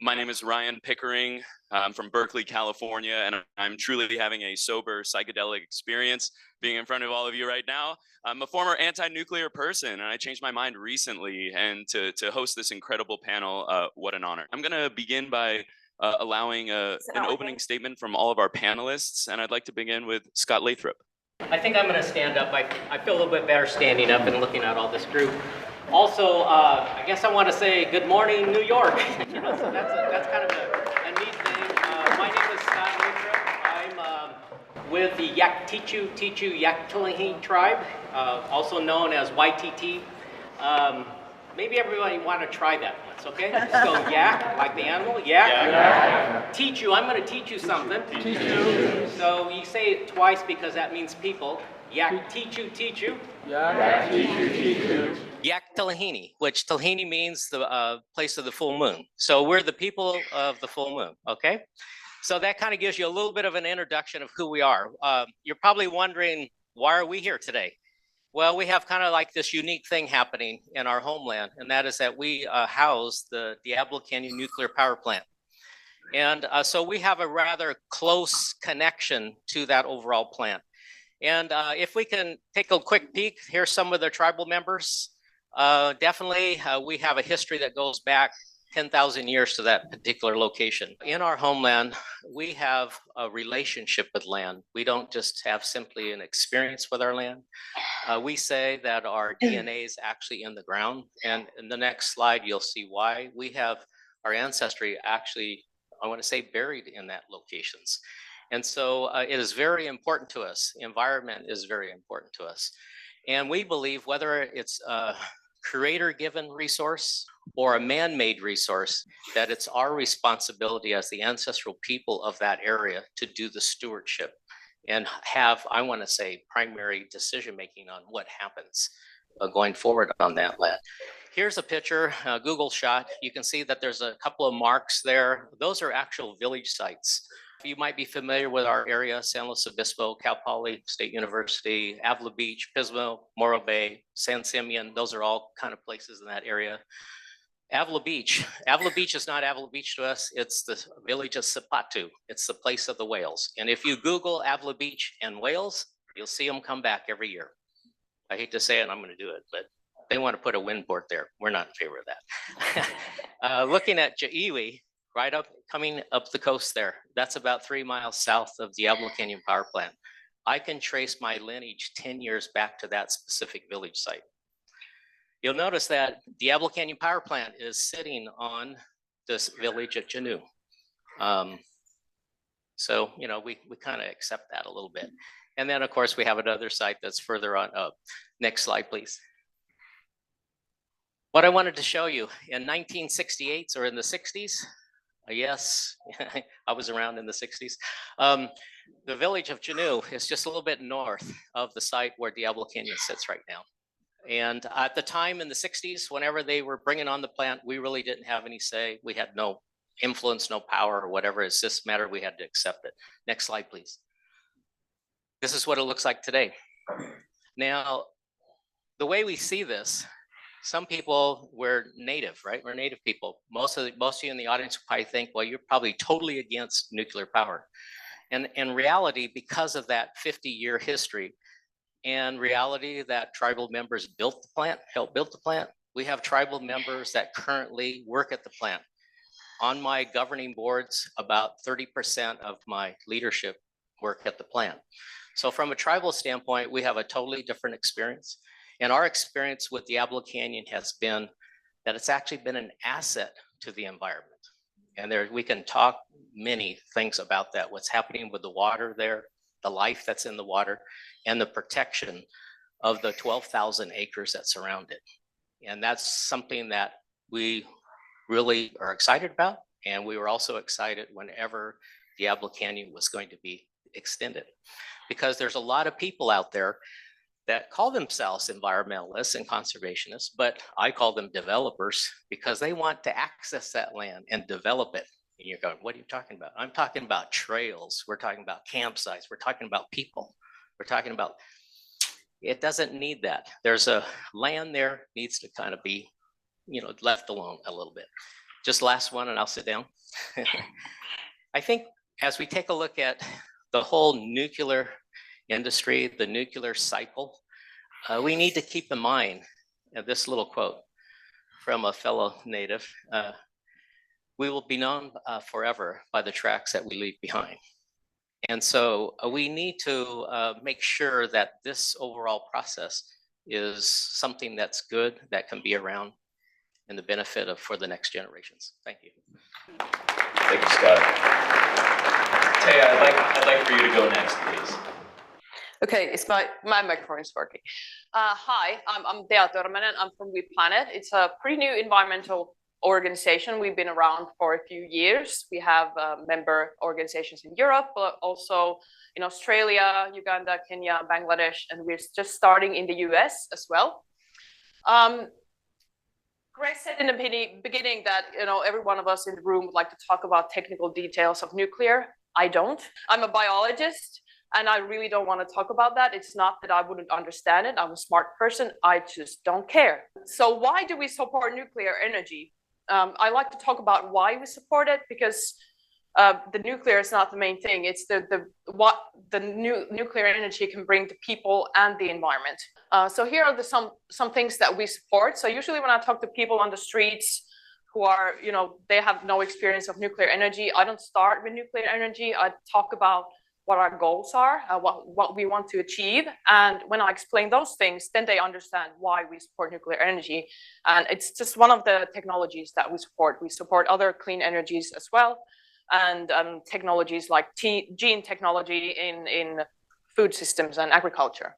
My name is Ryan Pickering. I'm from Berkeley, California, and I'm truly having a sober psychedelic experience being in front of all of you right now. I'm a former anti-nuclear person, and I changed my mind recently, and to host this incredible panel, what an honor. I'm gonna begin by allowing an opening statement from all of our panelists, and I'd like to begin with Scott Lathrop. I think I'm gonna stand up. I feel a little bit better standing up and looking at all this group. Also, I guess I want to say good morning, New York. So that's kind of a neat thing. My name is Scott Lathrop. I'm with the Yaktichu-Yaktilanhi tribe, also known as YTT. Maybe everybody want to try that once, okay? Let's go yak, like the animal, yak. Teach you, I'm going to teach you something. Teach you. So you say it twice because that means people. Yak teach you. Yak teach you. Yak Talahini, which Talahini means the place of the full moon. So we're the people of the full moon, okay? So that kind of gives you a little bit of an introduction of who we are. You're probably wondering, why are we here today? Well, we have kind of like this unique thing happening in our homeland, and that is that we house the Diablo Canyon nuclear power plant. And so we have a rather close connection to that overall plant. And if we can take a quick peek, here's some of the tribal members. Definitely, we have a history that goes back 10,000 years to that particular location. In our homeland, we have a relationship with land. We don't just have simply an experience with our land. We say that our DNA is actually in the ground. And in the next slide, you'll see why. We have our ancestry actually, I want to say, buried in that locations. And so it is very important to us. Environment is very important to us. And we believe whether it's a creator-given resource or a man-made resource, that it's our responsibility as the ancestral people of that area to do the stewardship and have, I want to say, primary decision-making on what happens going forward on that land. Here's a picture, a Google shot. You can see that there's a couple of marks there. Those are actual village sites. You might be familiar with our area: San Luis Obispo, Cal Poly State University, Avila Beach, Pismo, Morro Bay, San Simeon. Those are all kind of places in that area. Avila Beach is not Avila Beach to us. It's the village of Sapatu. It's the place of the whales. And if you Google Avila Beach and whales, you'll see them come back every year. I hate to say it, I'm going to do it, but they want to put a wind port there. We're not in favor of that. Looking at Ja'iwi, right up, coming up the coast there, that's about 3 miles south of Diablo Canyon Power Plant. I can trace my lineage 10 years back to that specific village site. You'll notice that Diablo Canyon Power Plant is sitting on this village of Janu. So, you know, we kind of accept that a little bit. And then, of course, we have another site that's further on up. Next slide, please. What I wanted to show you in 1968 or in the 60s, yes, I was around in the 60s. The village of Janu is just a little bit north of the site where Diablo Canyon sits right now. And at the time in the 60s, whenever they were bringing on the plant, we really didn't have any say. We had no influence, no power or whatever. It's just a matter we had to accept it. Next slide, please. This is what it looks like today. Now, the way we see this, some people, we're native, right? We're native people. Most of you in the audience will probably think, well, you're probably totally against nuclear power. And in reality, because of that 50-year history and reality that tribal members built the plant, helped build the plant, we have tribal members that currently work at the plant. On my governing boards, about 30% of my leadership work at the plant. So from a tribal standpoint, we have a totally different experience. And our experience with Diablo Canyon has been that it's actually been an asset to the environment. And there we can talk many things about that, what's happening with the water there, the life that's in the water, and the protection of the 12,000 acres that surround it. And that's something that we really are excited about. And we were also excited whenever Diablo Canyon was going to be extended, because there's a lot of people out there that call themselves environmentalists and conservationists, but I call them developers because they want to access that land and develop it. And you're going, what are you talking about? I'm talking about trails. We're talking about campsites. We're talking about people. We're talking about, it doesn't need that. There's a land there needs to kind of be, you know, left alone a little bit. Just last one and I'll sit down. I think as we take a look at the whole nuclear industry, the nuclear cycle, we need to keep in mind this little quote from a fellow native. We will be known forever by the tracks that we leave behind. And so we need to make sure that this overall process is something that's good, that can be around, and the benefit of for the next generations. Thank you. Thank you, Scott. Taya, I'd like for you to go next, please. Okay, it's my microphone is working. Hi, I'm Törmänen. I'm from We Planet. It's a pretty new environmental organization. We've been around for a few years. We have member organizations in Europe, but also in Australia, Uganda, Kenya, Bangladesh, and we're just starting in the US as well. Greg said in the beginning that every one of us in the room would like to talk about technical details of nuclear. I don't. I'm a biologist. And I really don't want to talk about that. It's not that I wouldn't understand it. I'm a smart person. I just don't care. So why do we support nuclear energy? I like to talk about why we support it, because the nuclear is not the main thing. It's what the nuclear energy can bring to people and the environment. So here are some things that we support. So usually when I talk to people on the streets who are, they have no experience of nuclear energy, I don't start with nuclear energy. I talk about what our goals are, what we want to achieve. And when I explain those things, then they understand why we support nuclear energy. And it's just one of the technologies that we support. We support other clean energies as well. And technologies like gene technology in food systems and agriculture.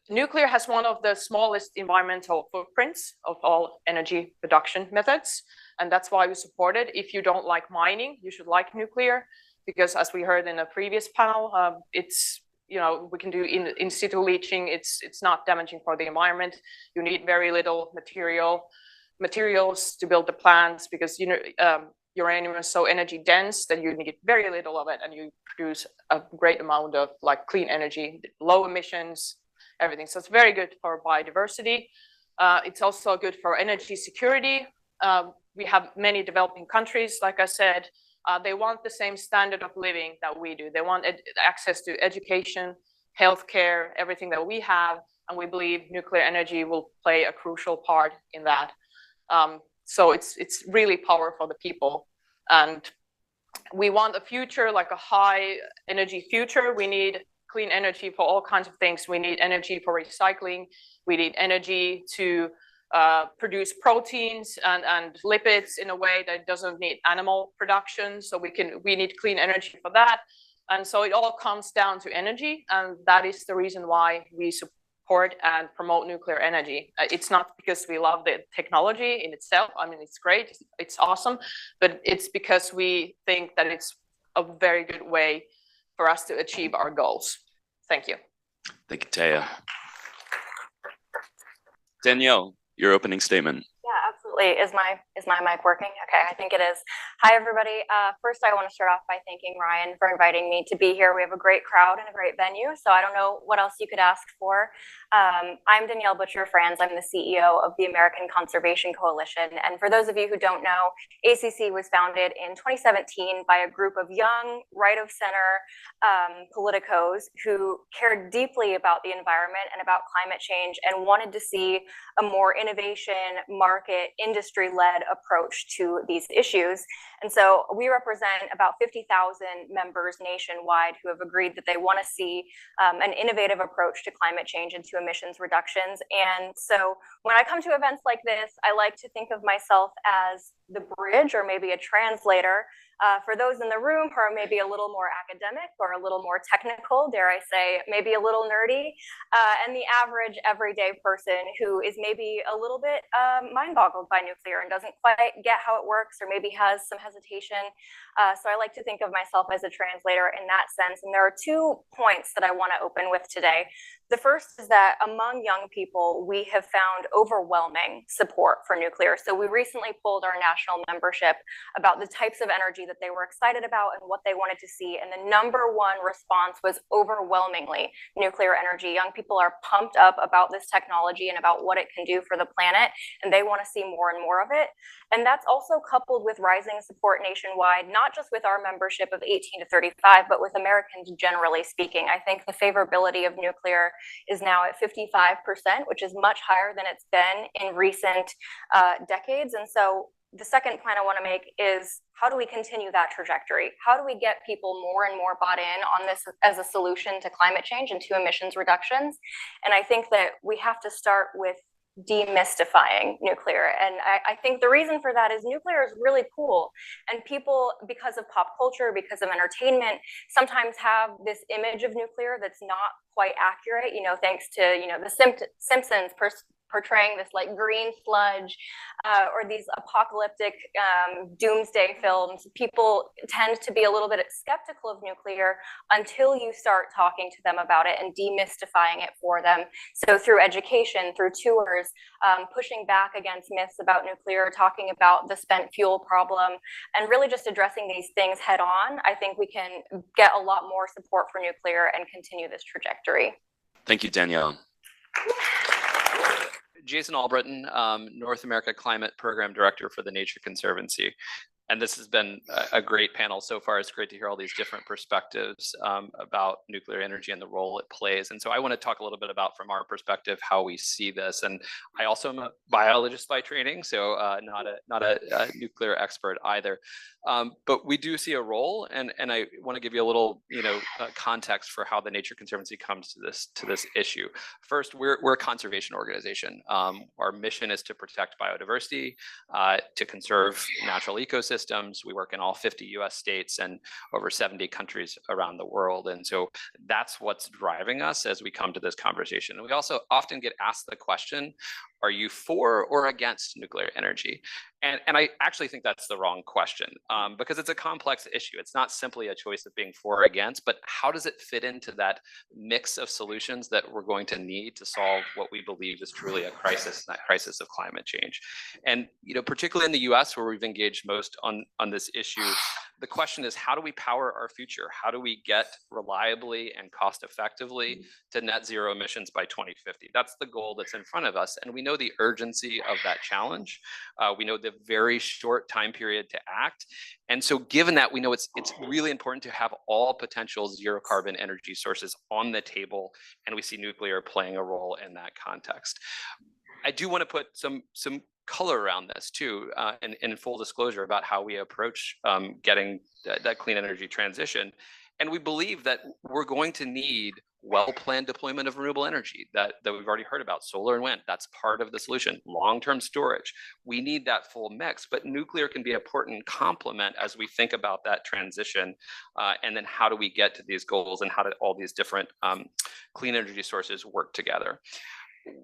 Nuclear has one of the smallest environmental footprints of all energy production methods. And that's why we support it. If you don't like mining, you should like nuclear. Because as we heard in a previous panel, it's, we can do in situ leaching. It's not damaging for the environment. You need very little materials to build the plants, because uranium is so energy dense that you need very little of it, and you produce a great amount of clean energy, low emissions, everything. So it's very good for biodiversity. It's also good for energy security. We have many developing countries, like I said. They want the same standard of living that we do. They want access to education, healthcare, everything that we have. And we believe nuclear energy will play a crucial part in that. So it's really powerful for the people. And we want a future, like a high energy future. We need clean energy for all kinds of things. We need energy for recycling. We need energy to produce proteins and lipids in a way that doesn't need animal production. So we need clean energy for that. And so it all comes down to energy. And that is the reason why we support and promote nuclear energy. It's not because we love the technology in itself. I mean, it's great, it's awesome, but it's because we think that it's a very good way for us to achieve our goals. Thank you. Thank you, Taya. Danielle, your opening statement. Yeah, absolutely. Is my mic working? Okay, I think it is. Hi, everybody. First, I want to start off by thanking Ryan for inviting me to be here. We have a great crowd and a great venue, so I don't know what else you could ask for. I'm Danielle Butcher-Franz. I'm the CEO of the American Conservation Coalition. And for those of you who don't know, ACC was founded in 2017 by a group of young, right-of-center politicos who cared deeply about the environment and about climate change and wanted to see a more innovation, market, industry-led approach to these issues. And so we represent about 50,000 members nationwide who have agreed that they want to see an innovative approach to climate change and to emissions reductions. And so when I come to events like this, I like to think of myself as the bridge or maybe a translator for those in the room who are maybe a little more academic or a little more technical, dare I say, maybe a little nerdy, and the average everyday person who is maybe a little bit mind-boggled by nuclear and doesn't quite get how it works or maybe has some hesitation. So I like to think of myself as a translator in that sense. And there are 2 points that I want to open with today. The first is that among young people, we have found overwhelming support for nuclear. So we recently polled our national membership about the types of energy that they were excited about and what they wanted to see. And the number one response was overwhelmingly nuclear energy. Young people are pumped up about this technology and about what it can do for the planet, and they want to see more and more of it. And that's also coupled with rising support nationwide, not just with our membership of 18 to 35, but with Americans generally speaking. I think the favorability of nuclear is now at 55%, which is much higher than it's been in recent decades. And so the second point I want to make is, how do we continue that trajectory? How do we get people more and more bought in on this as a solution to climate change and to emissions reductions? And I think that we have to start with demystifying nuclear. And I think the reason for that is nuclear is really cool. And people, because of pop culture, because of entertainment, sometimes have this image of nuclear that's not quite accurate, thanks to, the Simpsons portraying this like green sludge or these apocalyptic doomsday films. People tend to be a little bit skeptical of nuclear until you start talking to them about it and demystifying it for them. So through education, through tours, pushing back against myths about nuclear, talking about the spent fuel problem, and really just addressing these things head on, I think we can get a lot more support for nuclear and continue this trajectory. Thank you, Danielle. Jason Albritton, North America Climate Program Director for the Nature Conservancy. And this has been a great panel so far. It's great to hear all these different perspectives about nuclear energy and the role it plays. And so I want to talk a little bit about, from our perspective, how we see this. And I also am a biologist by training, so not a nuclear expert either. But we do see a role, and I want to give you a little context for how the Nature Conservancy comes to this issue. First, we're a conservation organization. Our mission is to protect biodiversity, to conserve natural ecosystems. We work in all 50 US states and over 70 countries around the world. And so that's what's driving us as we come to this conversation. And we also often get asked the question, are you for or against nuclear energy? And I actually think that's the wrong question because it's a complex issue. It's not simply a choice of being for or against, but how does it fit into that mix of solutions that we're going to need to solve what we believe is truly a crisis, that crisis of climate change? And particularly in the US, where we've engaged most on this issue, the question is, how do we power our future? How do we get reliably and cost effectively to net zero emissions by 2050? That's the goal that's in front of us. And we know the urgency of that challenge. We know the very short time period to act. And so given that, we know it's really important to have all potential zero carbon energy sources on the table. And we see nuclear playing a role in that context. I do want to put some color around this too, and in full disclosure about how we approach getting that clean energy transition. And we believe that we're going to need well-planned deployment of renewable energy that we've already heard about, solar and wind. That's part of the solution. Long-term storage. We need that full mix, but nuclear can be an important complement as we think about that transition. And then how do we get to these goals, and how do all these different clean energy sources work together?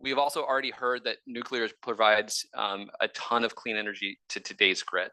We've also already heard that nuclear provides a ton of clean energy to today's grid.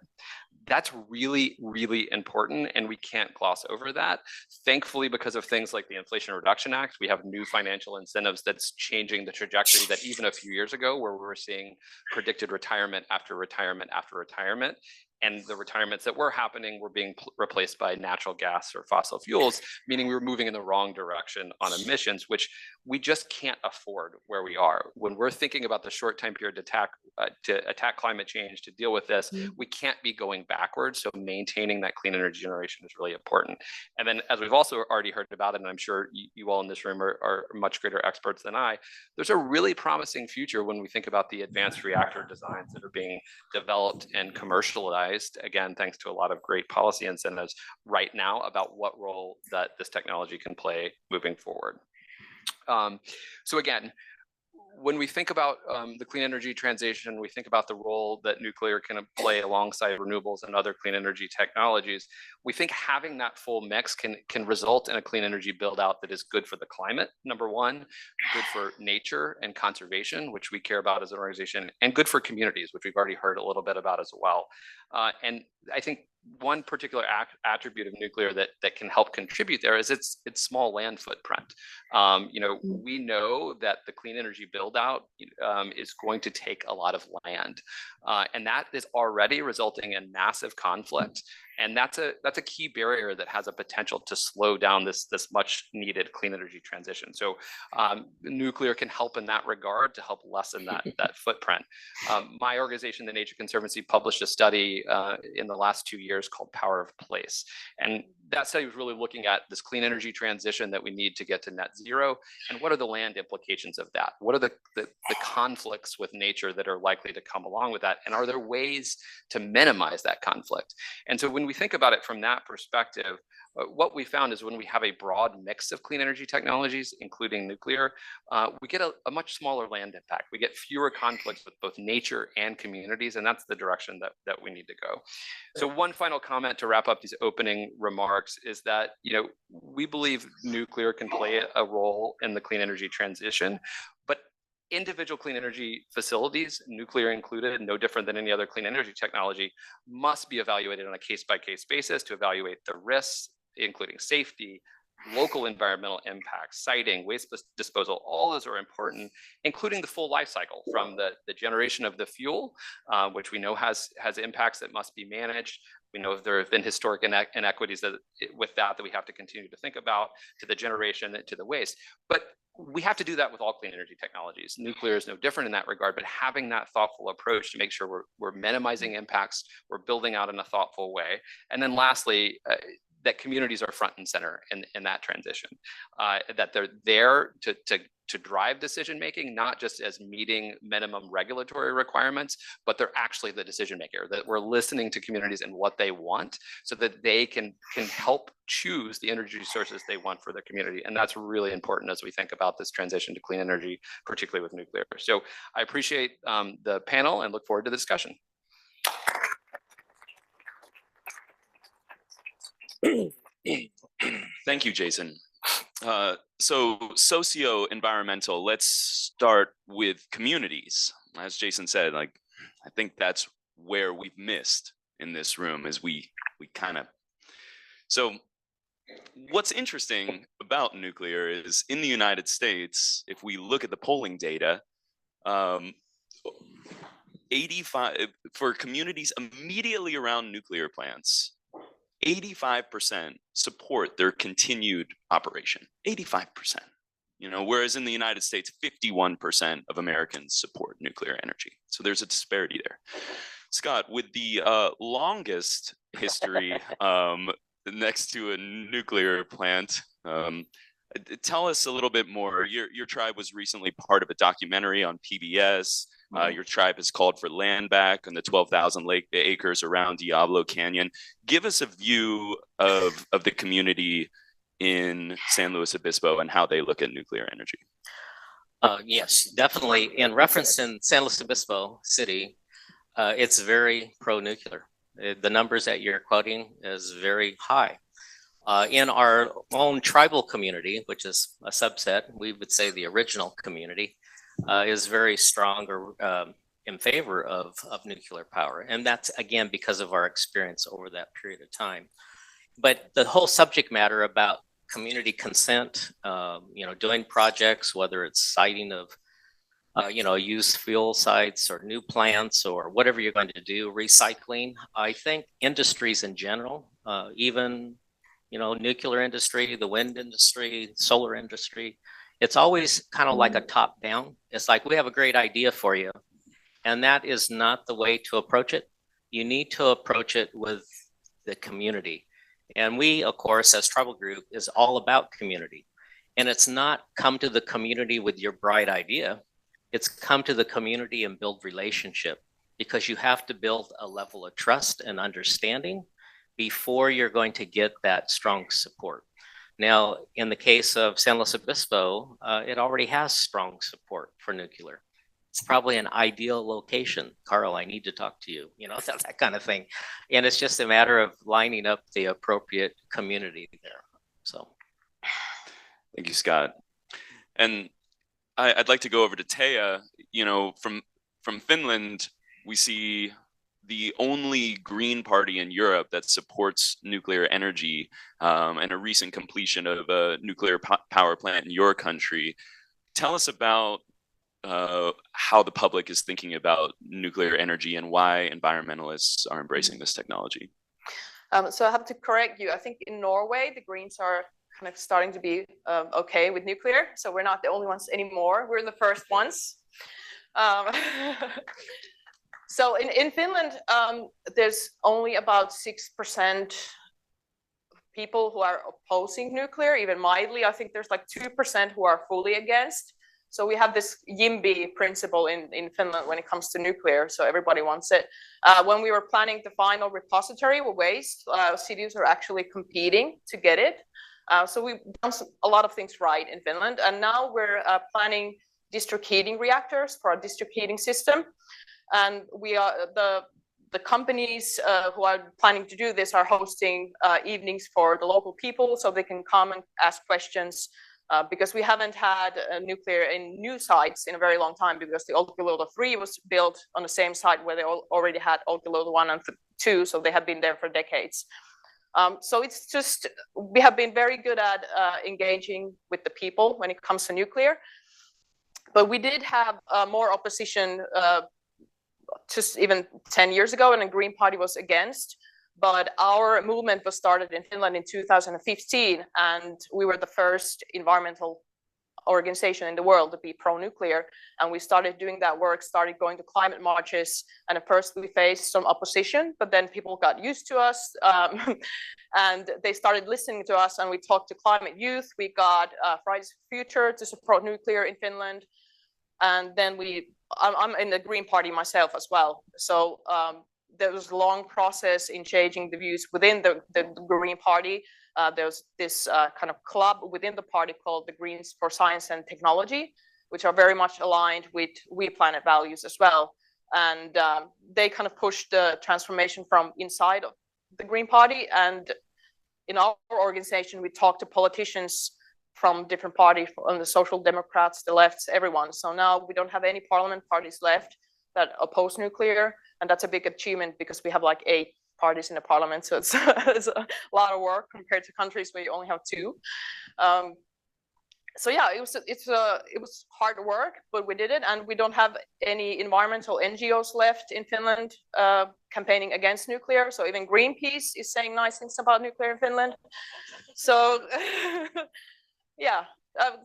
That's really, really important, and we can't gloss over that. Thankfully, because of things like the Inflation Reduction Act, we have new financial incentives that's changing the trajectory that even a few years ago, where we were seeing predicted retirement after retirement after retirement. And the retirements that were happening were being replaced by natural gas or fossil fuels, meaning we were moving in the wrong direction on emissions, which we just can't afford where we are. When we're thinking about the short time period to attack climate change, to deal with this, we can't be going backwards. So maintaining that clean energy generation is really important. And then, as we've also already heard about it, and I'm sure you all in this room are much greater experts than I, there's a really promising future when we think about the advanced reactor designs that are being developed and commercialized, again, thanks to a lot of great policy incentives right now about what role that this technology can play moving forward. So again, when we think about the clean energy transition, we think about the role that nuclear can play alongside renewables and other clean energy technologies. We think having that full mix can result in a clean energy build out that is good for the climate, number one, good for nature and conservation, which we care about as an organization, and good for communities, which we've already heard a little bit about as well. And I think one particular attribute of nuclear that can help contribute there is its small land footprint. We know that the clean energy build out is going to take a lot of land, and that is already resulting in massive conflict. And that's a key barrier that has a potential to slow down this much needed clean energy transition. So nuclear can help in that regard to help lessen that footprint. My organization, the Nature Conservancy, published a study in the last 2 years called Power of Place. And that study was really looking at this clean energy transition that we need to get to net zero, and what are the land implications of that? What are the conflicts with nature that are likely to come along with that? And are there ways to minimize that conflict? And so when we think about it from that perspective, what we found is when we have a broad mix of clean energy technologies, including nuclear, we get a much smaller land impact. We get fewer conflicts with both nature and communities, and that's the direction that we need to go. So one final comment to wrap up these opening remarks is that we believe nuclear can play a role in the clean energy transition, but individual clean energy facilities, nuclear included, no different than any other clean energy technology, must be evaluated on a case-by-case basis to evaluate the risks, including safety, local environmental impacts, siting, waste disposal. All those are important, including the full life cycle from the generation of the fuel, which we know has impacts that must be managed. We know there have been historic inequities with that we have to continue to think about, to the generation, to the waste. But we have to do that with all clean energy technologies. Nuclear is no different in that regard, but having that thoughtful approach to make sure we're minimizing impacts, we're building out in a thoughtful way. And then lastly, that communities are front and center in that transition, that they're there to drive decision making, not just as meeting minimum regulatory requirements, but they're actually the decision maker, that we're listening to communities and what they want so that they can help choose the energy sources they want for their community. And that's really important as we think about this transition to clean energy, particularly with nuclear. So I appreciate the panel and look forward to the discussion. Thank you, Jason. So socio-environmental, let's start with communities. As Jason said, I think that's where we've missed in this room is we kind of. So what's interesting about nuclear is in the United States, if we look at the polling data, 85 for communities immediately around nuclear plants, 85% support their continued operation. 85%. Whereas in the United States, 51% of Americans support nuclear energy. So there's a disparity there. Scott, with the longest history next to a nuclear plant, tell us a little bit more. Your tribe was recently part of a documentary on PBS. Your tribe has called for land back on the 12,000 acres around Diablo Canyon. Give us a view of the community in San Luis Obispo and how they look at nuclear energy. Yes, definitely. In reference in San Luis Obispo City, it's very pro-nuclear. The numbers that you're quoting is very high. In our own tribal community, which is a subset, we would say the original community, is very strong or in favor of nuclear power. And that's, again, because of our experience over that period of time. But the whole subject matter about community consent, doing projects, whether it's siting of, used fuel sites or new plants or whatever you're going to do, recycling, I think industries in general, even, nuclear industry, the wind industry, solar industry, it's always kind of like a top down. It's like, we have a great idea for you. And that is not the way to approach it. You need to approach it with the community. And we, of course, as tribal group, is all about community. And it's not come to the community with your bright idea. It's come to the community and build relationship, because you have to build a level of trust and understanding before you're going to get that strong support. Now, in the case of San Luis Obispo, it already has strong support for nuclear. It's probably an ideal location. Carl, I need to talk to you, that kind of thing. And it's just a matter of lining up the appropriate community there. So. Thank you, Scott. And I'd like to go over to Taya. From Finland, we see the only green party in Europe that supports nuclear energy, and a recent completion of a nuclear power plant in your country. Tell us about how the public is thinking about nuclear energy and why environmentalists are embracing this technology. So I have to correct you. I think in Norway, the Greens are kind of starting to be okay with nuclear. So we're not the only ones anymore. We're the first ones. So in Finland, there's only about 6% people who are opposing nuclear, even mildly. I think there's like 2% who are fully against. So we have this YIMBY principle in Finland when it comes to nuclear. So everybody wants it. When we were planning the final repository with waste, cities are actually competing to get it. So we've done a lot of things right in Finland. And now we're planning district heating reactors for a district heating system. And we are the companies who are planning to do this are hosting evenings for the local people so they can come and ask questions. Because we haven't had nuclear in new sites in a very long time, because the Olkiluoto 3 was built on the same site where they already had Olkiluoto 1 and 2, so they have been there for decades. So it's just, we have been very good at engaging with the people when it comes to nuclear. But we did have more opposition just even 10 years ago, and the Green Party was against. But our movement was started in Finland in 2015, and we were the first environmental organization in the world to be pro-nuclear. And we started doing that work, started going to climate marches. And at first we faced some opposition, but then people got used to us and they started listening to us. And we talked to climate youth. We got Fridays for Future to support nuclear in Finland. And then I'm in the Green Party myself as well. So there was a long process in changing the views within the Green Party. There was this kind of club within the party called the Greens for Science and Technology, which are very much aligned with We Planet values as well. And they kind of pushed the transformation from inside of the Green Party. And in our organization, we talked to politicians from different parties, on the Social Democrats, the lefts, everyone. So now we don't have any parliament parties left that oppose nuclear. And that's a big achievement because we have like 8 parties in the parliament. So it's a lot of work compared to countries where you only have 2. So yeah, it was hard work, but we did it. And we don't have any environmental NGOs left in Finland campaigning against nuclear. So even Greenpeace is saying nice things about nuclear in Finland. So yeah.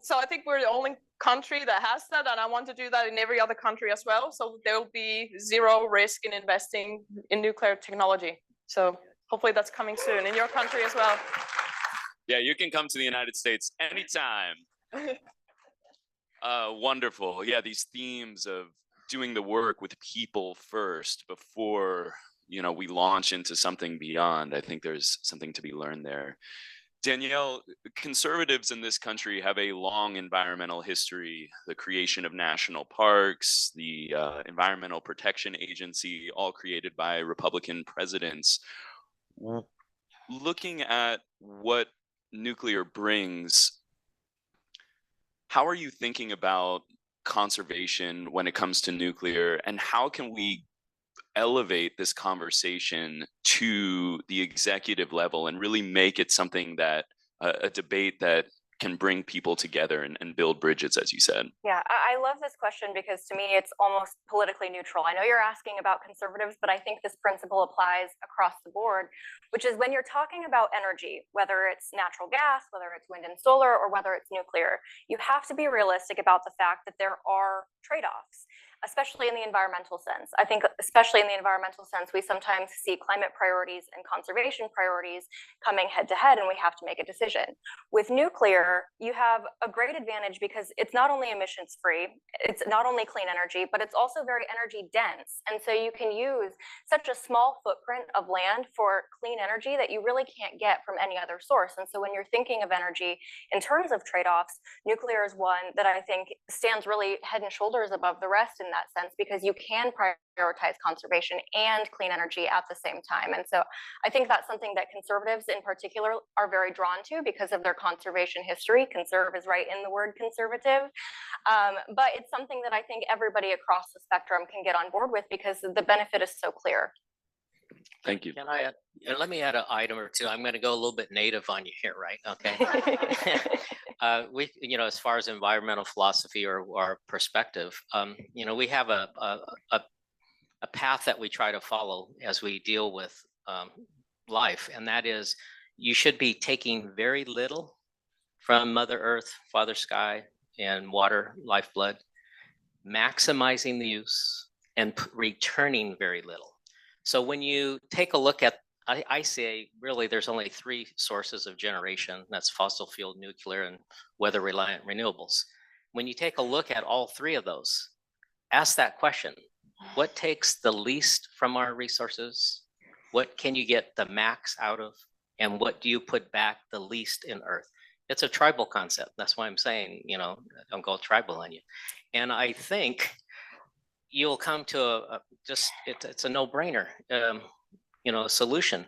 So I think we're the only country that has that, and I want to do that in every other country as well. So there will be 0 risk in investing in nuclear technology. So hopefully that's coming soon in your country as well. Yeah, you can come to the United States anytime. Wonderful. Yeah, these themes of doing the work with people first before, we launch into something beyond. I think there's something to be learned there. Danielle, conservatives in this country have a long environmental history, the creation of national parks, the Environmental Protection Agency, all created by Republican presidents. Looking at what nuclear brings, how are you thinking about conservation when it comes to nuclear, and how can we elevate this conversation to the executive level and really make it something that a debate that can bring people together and build bridges, as you said? Yeah, I love this question because to me, it's almost politically neutral. I know you're asking about conservatives, but I think this principle applies across the board, which is when you're talking about energy, whether it's natural gas, whether it's wind and solar, or whether it's nuclear, you have to be realistic about the fact that there are trade-offs, especially in the environmental sense. I think especially in the environmental sense, we sometimes see climate priorities and conservation priorities coming head to head, and we have to make a decision. With nuclear, you have a great advantage because it's not only emissions free, it's not only clean energy, but it's also very energy dense. And so you can use such a small footprint of land for clean energy that you really can't get from any other source. And so when you're thinking of energy in terms of trade-offs, nuclear is one that I think stands really head and shoulders above the rest in that sense, because you can prioritize conservation and clean energy at the same time. And so I think that's something that conservatives in particular are very drawn to because of their conservation history. Conserve is right in the word conservative. But it's something that I think everybody across the spectrum can get on board with because the benefit is so clear. Thank you. Can I add, let me add an item or two. I'm going to go a little bit native on you here, right? Okay. We, as far as environmental philosophy or our perspective, we have a path that we try to follow as we deal with life, and that is you should be taking very little from Mother Earth, Father Sky, and water, lifeblood, maximizing the use, and returning very little. So when you take a look at, I say really there's only three sources of generation. That's fossil fuel, nuclear, and weather reliant renewables. When you take a look at all three of those, ask that question. What takes the least from our resources? What can you get the max out of? And what do you put back the least in Earth? It's a tribal concept. That's why I'm saying, don't go tribal on you. And I think you'll come to it's a no-brainer, solution.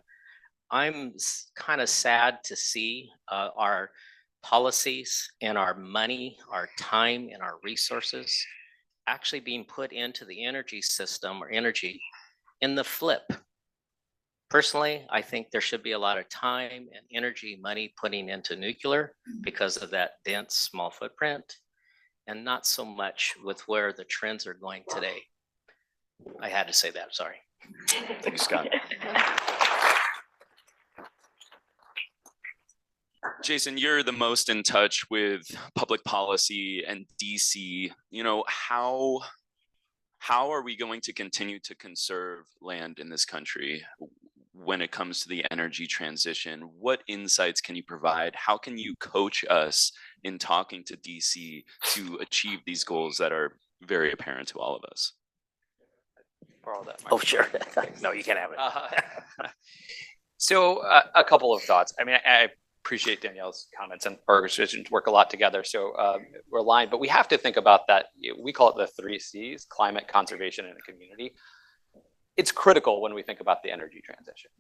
I'm kind of sad to see our policies and our money, our time, and our resources actually being put into the energy system or energy in the flip. Personally, I think there should be a lot of time and energy, money putting into nuclear because of that dense, small footprint, and not so much with where the trends are going today. I had to say that, sorry. Thank you, Scott. Jason, you're the most in touch with public policy and DC. How are we going to continue to conserve land in this country when it comes to the energy transition? What insights can you provide? How can you coach us in talking to DC to achieve these goals that are very apparent to all of us? Borrow that Oh, sure. No, you can't have it. So a couple of thoughts. I mean, I appreciate Danielle's comments, and our organizations work a lot together, so we're aligned. But we have to think about that. We call it the 3 C's: climate, conservation, and the community. It's critical when we think about the energy transition.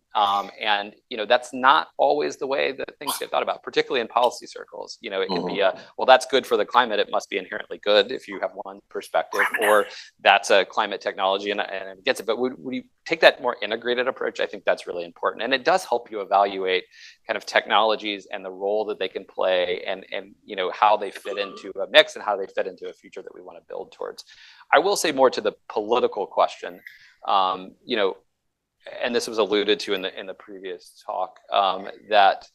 And that's not always the way that things get thought about, particularly in policy circles. It can be well, that's good for the climate. It must be inherently good if you have one perspective, or that's a climate technology and it gets it. But when you take that more integrated approach, I think that's really important. And it does help you evaluate kind of technologies and the role that they can play, and how they fit into a mix and how they fit into a future that we want to build towards. I will say more to the political question. And this was alluded to in the previous talk, that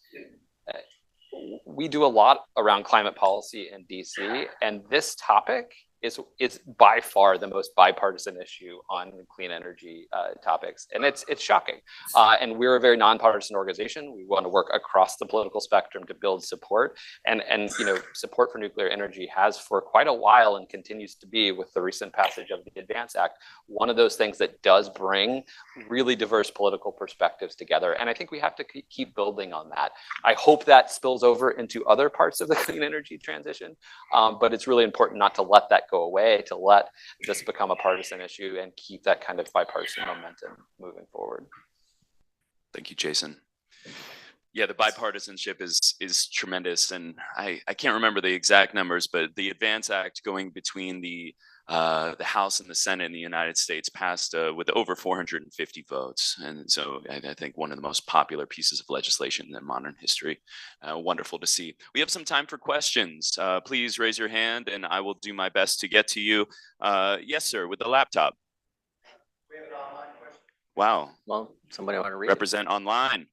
we do a lot around climate policy in DC, and this topic is by far the most bipartisan issue on clean energy topics, and it's shocking. And we're a very nonpartisan organization. We want to work across the political spectrum to build support, and support for nuclear energy has for quite a while and continues to be, with the recent passage of the Advance Act, one of those things that does bring really diverse political perspectives together. And I think we have to keep building on that. I hope that spills over into other parts of the clean energy transition, but it's really important not to let that go away, to let this become a partisan issue and keep that kind of bipartisan momentum moving forward. Thank you, Jason. Yeah, the bipartisanship is tremendous, and I can't remember the exact numbers, but the Advance Act going between the House and the Senate in the United States passed with over 450 votes, and so I think one of the most popular pieces of legislation in modern history. Wonderful to see. We have some time for questions. Please raise your hand, and I will do my best to get to you. Yes, sir, with the laptop. We have an online question. Wow. Well, somebody want to read Represent online.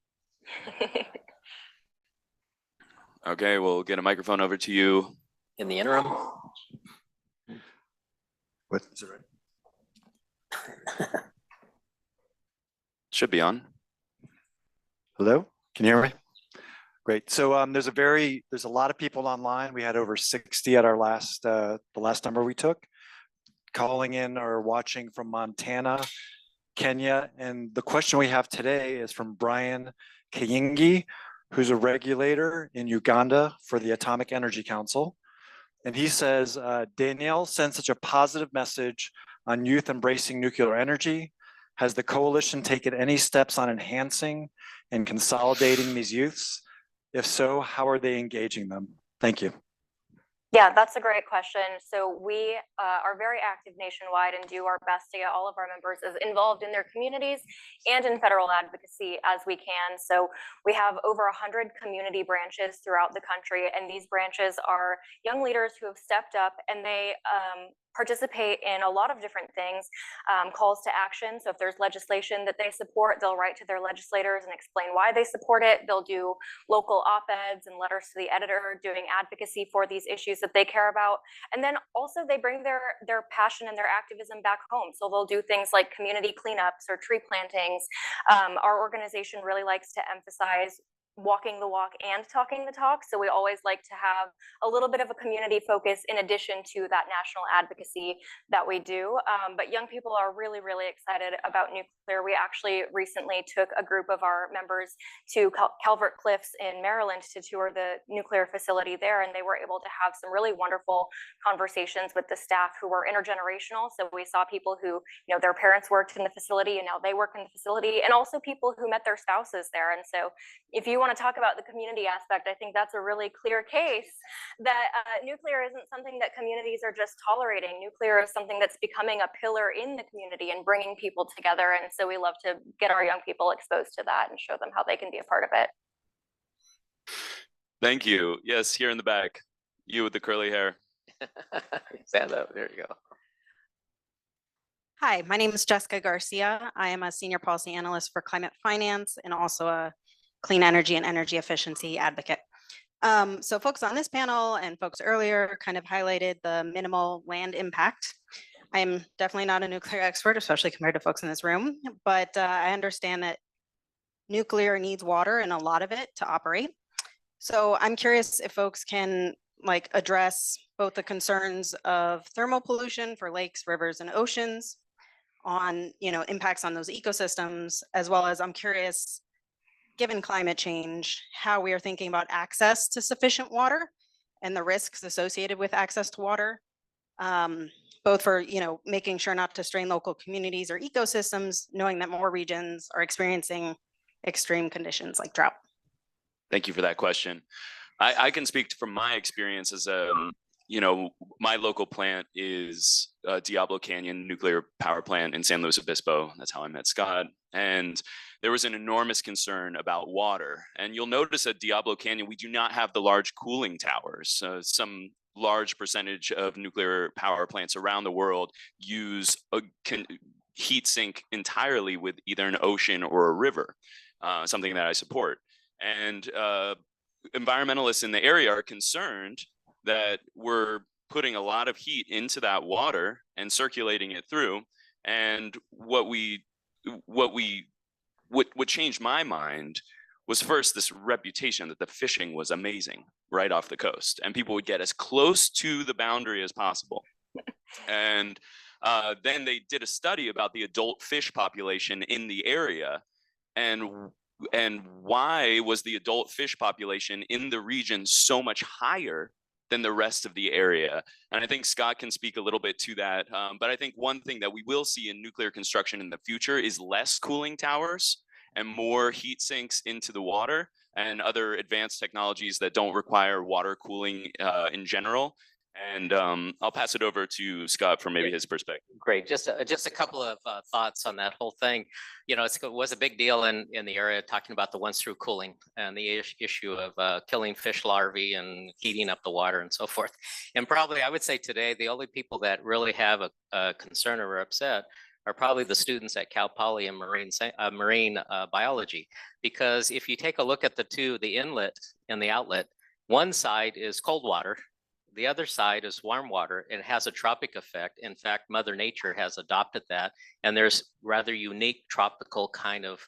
Okay, we'll get a microphone over to you. in the interim? What is it right? Should be on. Hello, can you hear me? Great. So there's a lot of people online. We had over 60 at our the last number we took, calling in or watching from Montana, Kenya. And the question we have today is from Brian Kayingi, who's a regulator in Uganda for the Atomic Energy Council. And he says, Danielle sent such a positive message on youth embracing nuclear energy. Has the coalition taken any steps on enhancing and consolidating these youths? If so, how are they engaging them? Thank you. Yeah, that's a great question. So we are very active nationwide and do our best to get all of our members as involved in their communities and in federal advocacy as we can. So we have over 100 community branches throughout the country, and these branches are young leaders who have stepped up, and they participate in a lot of different things, calls to action. So if there's legislation that they support, they'll write to their legislators and explain why they support it. They'll do local op-eds and letters to the editor doing advocacy for these issues that they care about. And then also they bring their passion and their activism back home. So they'll do things like community cleanups or tree plantings. Our organization really likes to emphasize walking the walk and talking the talk. So we always like to have a little bit of a community focus in addition to that national advocacy that we do. But young people are really, really excited about nuclear. We actually recently took a group of our members to Calvert Cliffs in Maryland to tour the nuclear facility there. And they were able to have some really wonderful conversations with the staff who were intergenerational. So we saw people who, you know, their parents worked in the facility and now they work in the facility, and also people who met their spouses there. And so if you want to talk about the community aspect, I think that's a really clear case that nuclear isn't something that communities are just tolerating. Nuclear is something that's becoming a pillar in the community and bringing people together. And so we love to get our young people exposed to that and show them how they can be a part of it. Thank you. Yes, here in the back, you with the curly hair. Stand up. There you go. Hi, my name is Jessica Garcia. I am a senior policy analyst for climate finance and also a clean energy and energy efficiency advocate. So folks on this panel and folks earlier kind of highlighted the minimal land impact. I'm definitely not a nuclear expert, especially compared to folks in this room, but I understand that nuclear needs water and a lot of it to operate. So I'm curious if folks can like address both the concerns of thermal pollution for lakes, rivers, and oceans on, you know, impacts on those ecosystems, as well as I'm curious, given climate change, how we are thinking about access to sufficient water and the risks associated with access to water, both for, you know, making sure not to strain local communities or ecosystems, knowing that more regions are experiencing extreme conditions like drought. Thank you for that question. I can speak from my experience as a, you know, my local plant is Diablo Canyon Nuclear Power Plant in San Luis Obispo. That's how I met Scott. And there was an enormous concern about water. And you'll notice at Diablo Canyon, we do not have the large cooling towers. Some large percentage of nuclear power plants around the world use heat sink entirely with either an ocean or a river, something that I support. And environmentalists in the area are concerned that we're putting a lot of heat into that water and circulating it through. And what changed my mind was first this reputation that the fishing was amazing right off the coast, and people would get as close to the boundary as possible. And then they did a study about the adult fish population in the area, and why was the adult fish population in the region so much higher than the rest of the area. And I think Scott can speak a little bit to that. But I think one thing that we will see in nuclear construction in the future is less cooling towers and more heat sinks into the water and other advanced technologies that don't require water cooling in general. And I'll pass it over to Scott for maybe his perspective. Great. Just a couple of thoughts on that whole thing. You know, it was a big deal in the area talking about the once-through cooling and the issue of killing fish larvae and heating up the water and so forth. And probably I would say today, the only people that really have a concern or are upset are probably the students at Cal Poly in marine biology. Because if you take a look at the inlet and the outlet, one side is cold water, the other side is warm water, and it has a tropic effect. In fact, Mother Nature has adopted that, and there's rather unique tropical kind of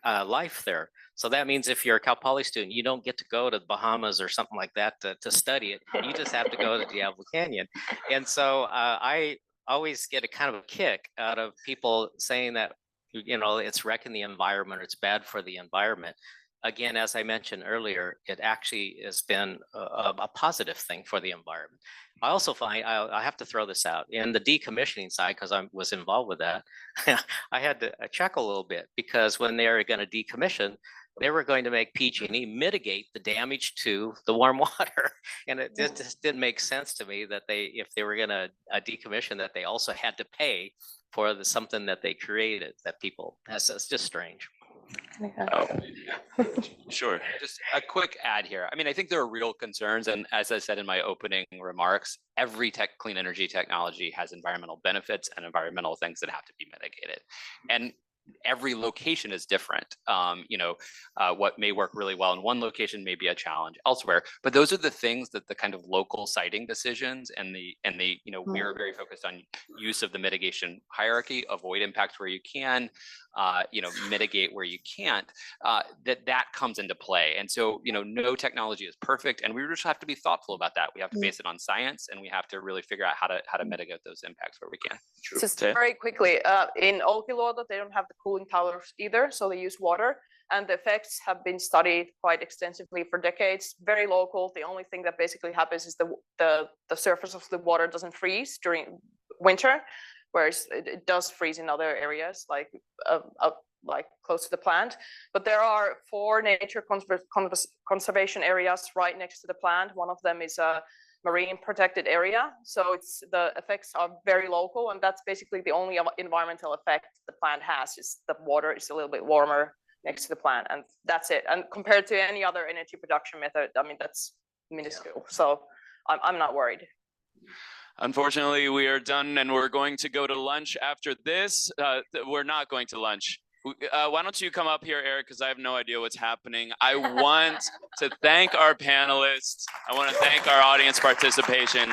life there. So that means if you're a Cal Poly student, you don't get to go to the Bahamas or something like that to study it. You just have to go to Diablo Canyon. And so I always get a kind of a kick out of people saying that, you know, it's wrecking the environment, or it's bad for the environment. Again, as I mentioned earlier, it actually has been a positive thing for the environment. I also find, I have to throw this out, in the decommissioning side, because I was involved with that, I had to check a little bit, because when they're going to decommission, they were going to make PG&E mitigate the damage to the warm water. And it just didn't make sense to me that if they were going to decommission, that they also had to pay for something that they created that people, that's just strange. Oh, sure. Just a quick add here. I mean, I think there are real concerns. And as I said in my opening remarks, every clean energy technology has environmental benefits and environmental things that have to be mitigated. And every location is different. What may work really well in one location may be a challenge elsewhere. But those are the things that the kind of local siting decisions and we're very focused on use of the mitigation hierarchy, avoid impacts where you can, mitigate where you can't, that comes into play. And so, no technology is perfect, and we just have to be thoughtful about that. We have to base it on science, and we have to really figure out how to mitigate those impacts where we can. Just very quickly, in Olkiluoto, they don't have the cooling towers either, so they use water, and the effects have been studied quite extensively for decades. Very local. The only thing that basically happens is the surface of the water doesn't freeze during winter, whereas it does freeze in other areas like close to the plant. But there are 4 nature conservation areas right next to the plant. One of them is a marine protected area, so the effects are very local, and that's basically the only environmental effect the plant has, is the water is a little bit warmer next to the plant, and that's it. And compared to any other energy production method, I mean, that's minuscule. So I'm not worried. Unfortunately, we are done, and we're going to go to lunch after this. We're not going to lunch. Why don't you come up here, Eric, because I have no idea what's happening. I want to thank our panelists. I want to thank our audience participation.